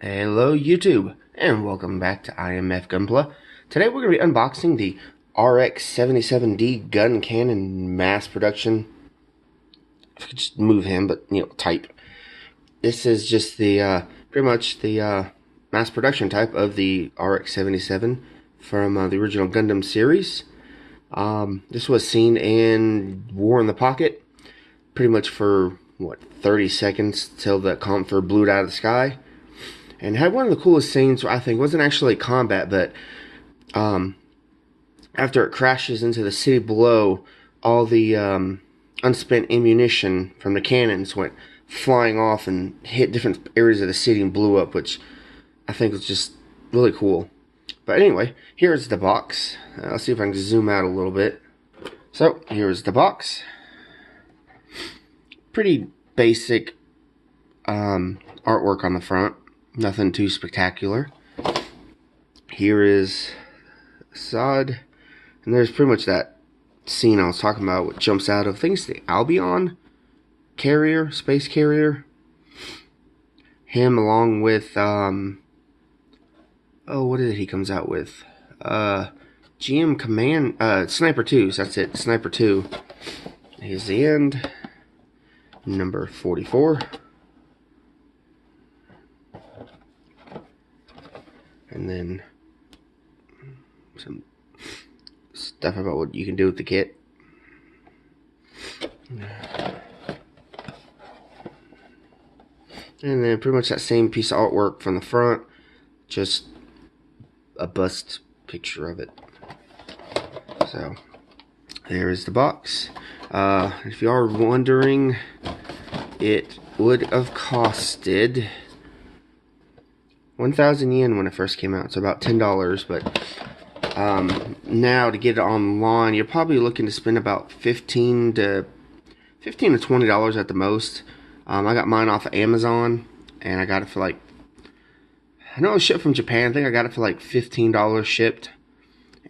Hello YouTube, and welcome back to IMF Gunpla. Today we're going to be unboxing the RX-77D Guncannon mass production. I could just move him, but type. This is just the pretty much the mass production type of the RX-77 from the original Gundam series. This was seen in War in the Pocket, pretty much for what 30 seconds till the Kampfer blew it out of the sky. And had one of the coolest scenes, I think. It wasn't actually combat, but after it crashes into the city below, all the unspent ammunition from the cannons went flying off and hit different areas of the city and blew up, which I think was just really cool. But anyway, here's the box. Let's see if I can zoom out a little bit. So, here's the box. Pretty basic artwork on the front. Nothing too spectacular. Here is Assad, and there's pretty much that scene I was talking about, what jumps out of, I think it's the Albion carrier, space carrier. Him along with, what is it he comes out with? GM Command, Sniper 2, so that's it, Sniper 2. Here's the end, number 44. And then some stuff about what you can do with the kit. And then pretty much that same piece of artwork from the front, just a bust picture of it. So there is the box. If you are wondering, it would have costed 1,000 yen when it first came out, so about $10, but now to get it online, you're probably looking to spend about $15 to $20 at the most. I got mine off of Amazon, and I got it for like, I know it was shipped from Japan. I think I got it for like $15 shipped,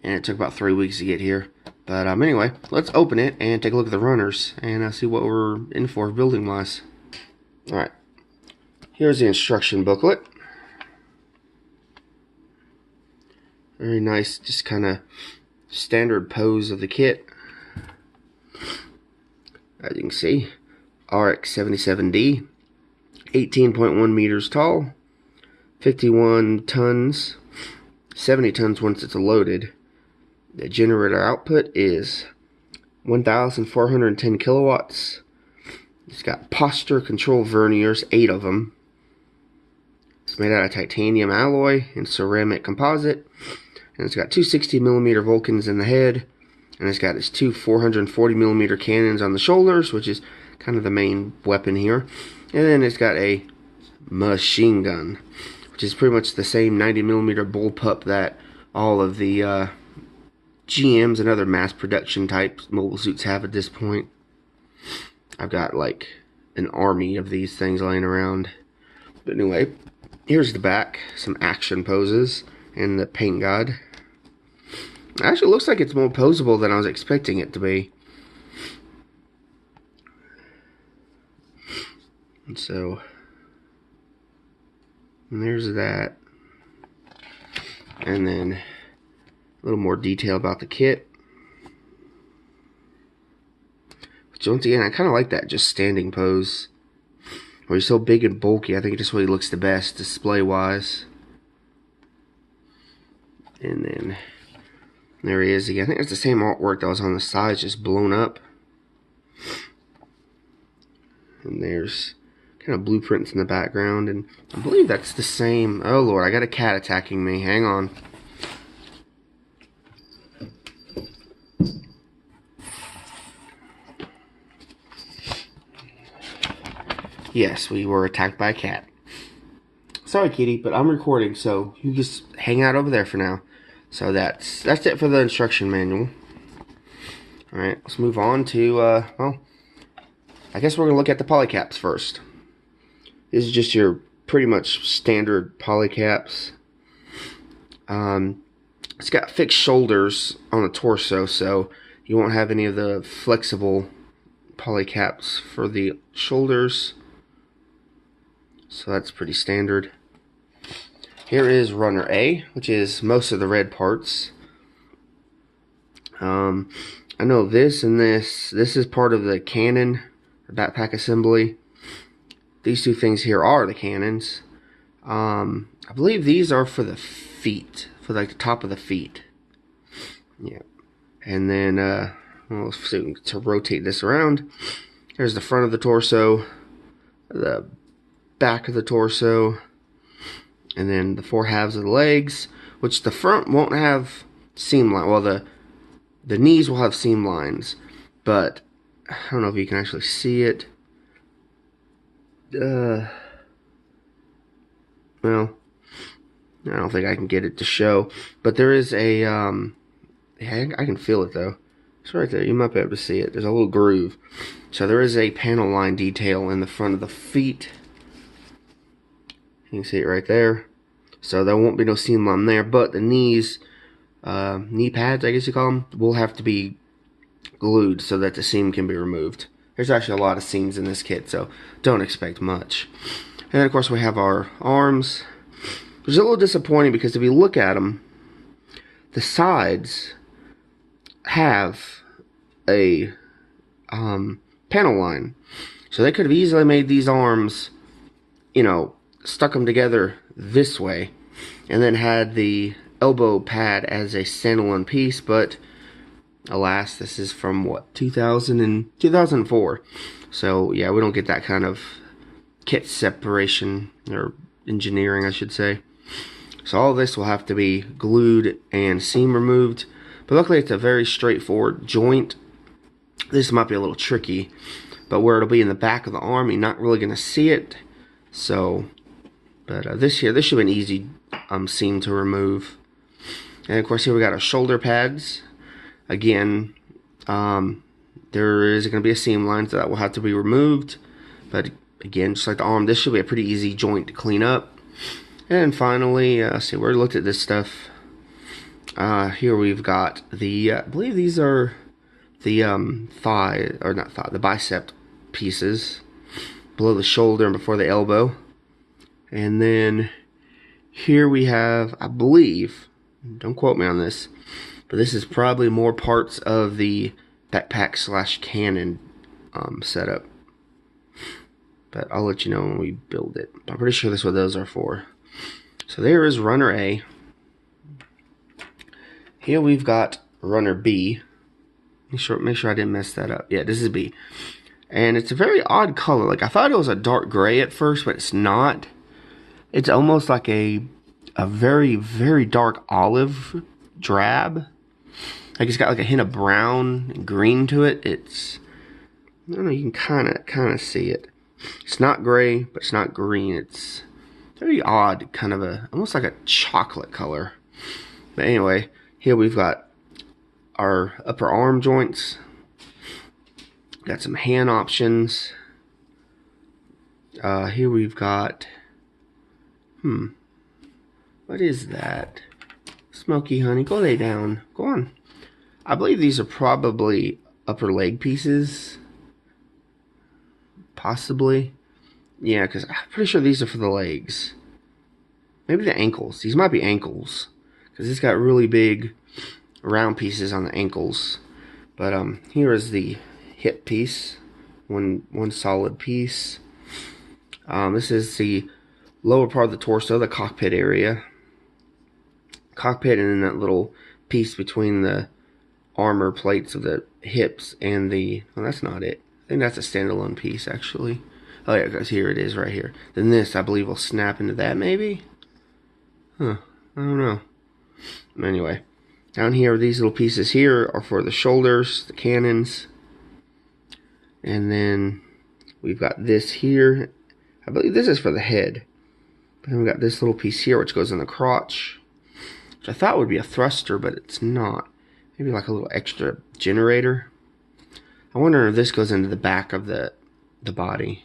and it took about 3 weeks to get here. But anyway, let's open it and take a look at the runners and see what we're in for building wise. Alright, here's the instruction booklet. Very nice, just kind of standard pose of the kit. As you can see, RX-77D, 18.1 meters tall, 51 tons, 70 tons once it's loaded. The generator output is 1,410 kilowatts. It's got posture control verniers, 8 of them. It's made out of titanium alloy and ceramic composite. And it's got two 60mm Vulcans in the head, and it's got its two 440mm cannons on the shoulders, which is kind of the main weapon here. And then it's got a machine gun, which is pretty much the same 90mm bullpup that all of the GMs and other mass production type mobile suits have at this point. I've got like an army of these things laying around. But anyway, here's the back, some action poses, and the paint god. It actually looks like it's more posable than I was expecting it to be. And so, and there's that. And then a little more detail about the kit. Which once again, I kind of like that just standing pose. Where he's so big and bulky, I think it just really looks the best display wise. And then there he is again. I think it's the same artwork that was on the sides, just blown up. And there's kind of blueprints in the background, and I believe that's the same. Oh lord, I got a cat attacking me. Hang on. Yes, we were attacked by a cat. Sorry, kitty, but I'm recording, so you just hang out over there for now. So that's it for the instruction manual. Alright, let's move on to, well, I guess we're going to look at the polycaps first. This is just your pretty much standard polycaps. It's got fixed shoulders on the torso, so you won't have any of the flexible polycaps for the shoulders. So that's pretty standard. Here is runner A, which is most of the red parts. I know this and this is part of the cannon backpack assembly. These two things here are the cannons. I believe these are for the feet, for like the top of the feet. Yeah. And then, let's see, to rotate this around. Here's the front of the torso, the back of the torso, and then the 4 halves of the legs, which the front won't have seam line. Well, the knees will have seam lines, but I don't know if you can actually see it. Well, I don't think I can get it to show, but there is a, yeah, I can feel it though. It's right there. You might be able to see it. There's a little groove. So there is a panel line detail in the front of the feet. You can see it right there. So there won't be no seam line there, but the knees, knee pads, I guess you call them, will have to be glued so that the seam can be removed. There's actually a lot of seams in this kit, so don't expect much. And then of course we have our arms, which is a little disappointing because if you look at them, the sides have a panel line. So they could have easily made these arms, you know, stuck them together this way, and then had the elbow pad as a standalone piece, but alas, this is from what, 2004. So yeah, we don't get that kind of kit separation, or engineering I should say. So all this will have to be glued and seam removed, but luckily it's a very straightforward joint. This might be a little tricky, but where it'll be in the back of the arm, you're not really going to see it. So, but this should be an easy seam to remove. And of course here we got our shoulder pads. Again, there is going to be a seam line, so that will have to be removed. But again, just like the arm, this should be a pretty easy joint to clean up. And finally, see, we looked at this stuff. Here we've got the, I believe these are the thigh, or not thigh, the bicep pieces below the shoulder and before the elbow. And then here we have, I believe, don't quote me on this, but this is probably more parts of the backpack / cannon setup. But I'll let you know when we build it. I'm pretty sure that's what those are for. So there is runner A. Here we've got runner B. Make sure I didn't mess that up. Yeah, this is B. And it's a very odd color. Like, I thought it was a dark gray at first, but it's not. It's almost like a very, very dark olive drab. Like, it's got like a hint of brown and green to it. It's, I don't know, you can kind of see it. It's not gray, but it's not green. It's very odd, kind of almost like a chocolate color. But anyway, here we've got our upper arm joints. Got some hand options. Here we've got, what is that? Smoky honey, go lay down. Go on. I believe these are probably upper leg pieces. Possibly. Yeah, because I'm pretty sure these are for the legs. Maybe the ankles. These might be ankles, because it's got really big round pieces on the ankles. But here is the hip piece. One solid piece. This is the lower part of the torso, the cockpit area. Cockpit, and then that little piece between the armor plates of the hips and the, well, that's not it. I think that's a standalone piece, actually. Oh yeah, guys, here it is right here. Then this, I believe, will snap into that, maybe? Huh, I don't know. Anyway, down here, these little pieces here are for the shoulders, the cannons. And then we've got this here. I believe this is for the head. But then we've got this little piece here, which goes in the crotch, which I thought would be a thruster, but it's not. Maybe like a little extra generator. I wonder if this goes into the back of the body.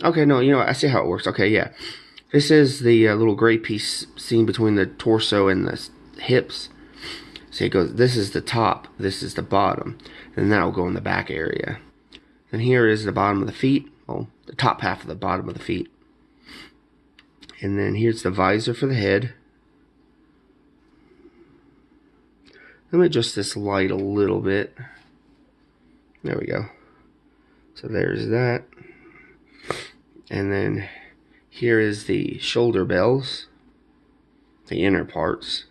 Okay, no, you know what? I see how it works. Okay, yeah. This is the little gray piece seen between the torso and the hips. See, it goes, this is the top, this is the bottom. And that will go in the back area. And here is the bottom of the feet. Well, the top half of the bottom of the feet. And then here's the visor for the head. Let me adjust this light a little bit. There we go. So there's that. And then here is the shoulder bells, the inner parts.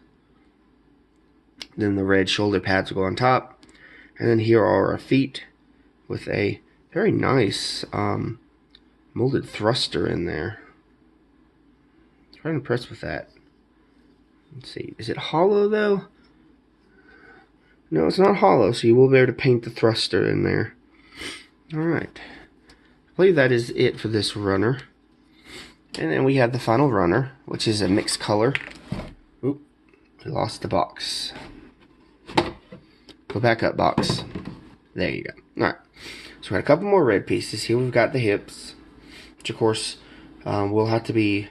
Then the red shoulder pads will go on top. And then here are our feet with a very nice molded thruster in there. I'm quite impressed with that. Let's see, is it hollow though? No, it's not hollow, so you will be able to paint the thruster in there. Alright. I believe that is it for this runner. And then we have the final runner, which is a mixed color. Oop, we lost the box. Go back up, box. There you go. Alright. So we got a couple more red pieces. Here we've got the hips, which of course will have to be...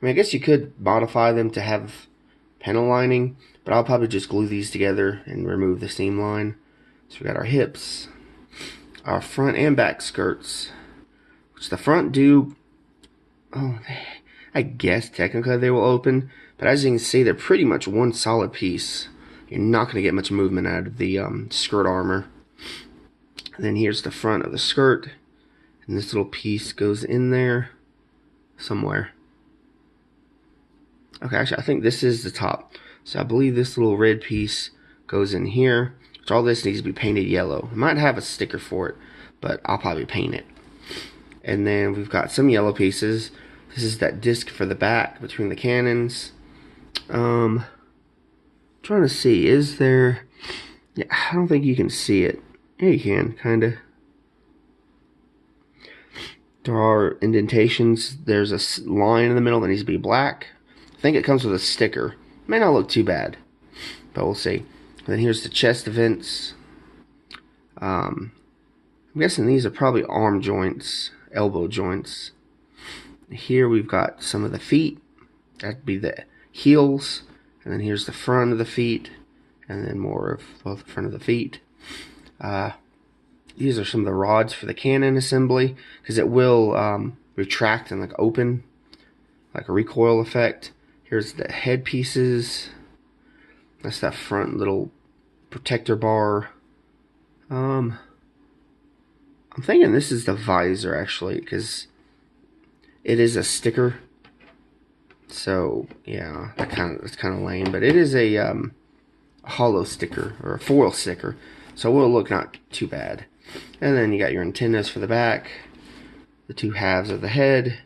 I mean, I guess you could modify them to have panel lining, but I'll probably just glue these together and remove the seam line. So we got our hips, our front and back skirts, which the front do, I guess technically they will open, but as you can see, they're pretty much one solid piece. You're not going to get much movement out of the skirt armor. And then here's the front of the skirt, and this little piece goes in there somewhere. Okay, actually, I think this is the top. So I believe this little red piece goes in here. So all this needs to be painted yellow. I might have a sticker for it, but I'll probably paint it. And then we've got some yellow pieces. This is that disc for the back between the cannons. Trying to see, is there... Yeah, I don't think you can see it. Yeah, you can, kind of. There are indentations. There's a line in the middle that needs to be black. I think it comes with a sticker. May not look too bad, but we'll see. And then here's the chest vents. I'm guessing these are probably arm joints, elbow joints. Here we've got some of the feet. That'd be the heels. And then here's the front of the feet. And then more of both the front of the feet. These are some of the rods for the cannon assembly, because it will retract and like open, like a recoil effect. Here's the head pieces. That's that front little protector bar. I'm thinking this is the visor actually, because it is a sticker. So yeah, it's kind of lame, but it is a hollow sticker or a foil sticker, so it will look not too bad. And then you got your antennas for the back, the two halves of the head.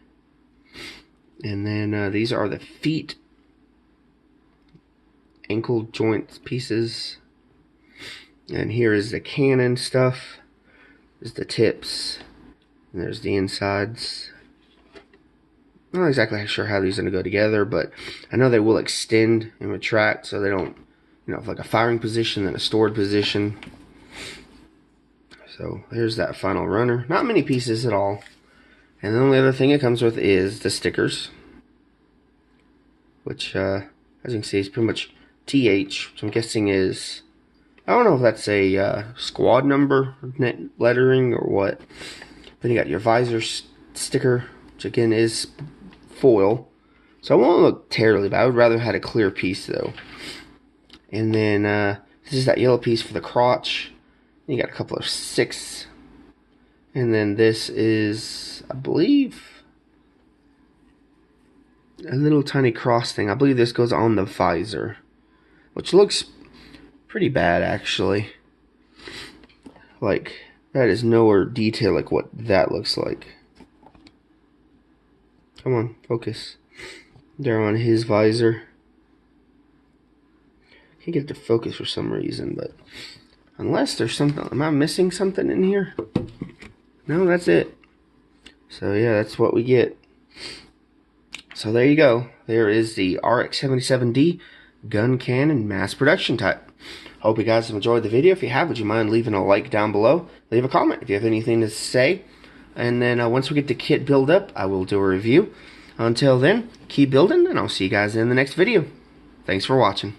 And then these are the feet, ankle joint pieces. And here is the cannon stuff. There's the tips. And there's the insides. I'm not exactly sure how these are going to go together, but I know they will extend and retract so they don't, you know, like a firing position and a stored position. So here's that final runner. Not many pieces at all. And the only other thing it comes with is the stickers, which, as you can see, is pretty much TH, which I'm guessing is, I don't know if that's a squad number lettering or what. Then you got your visor sticker, which again is foil, so it won't look terribly bad. I would rather have had a clear piece though. And then this is that yellow piece for the crotch. You got a couple of 6. And then this is, I believe, a little tiny cross thing. I believe this goes on the visor, which looks pretty bad actually. Like, that is nowhere detailed like what that looks like. Come on, focus. There on his visor. Can't get it to focus for some reason, but unless there's something, am I missing something in here? No, that's it. So yeah, that's what we get. So there you go. There is the RX-77D Guncannon mass production type. Hope you guys have enjoyed the video. If you have, would you mind leaving a like down below? Leave a comment if you have anything to say. And then once we get the kit build up, I will do a review. Until then, keep building, and I'll see you guys in the next video. Thanks for watching.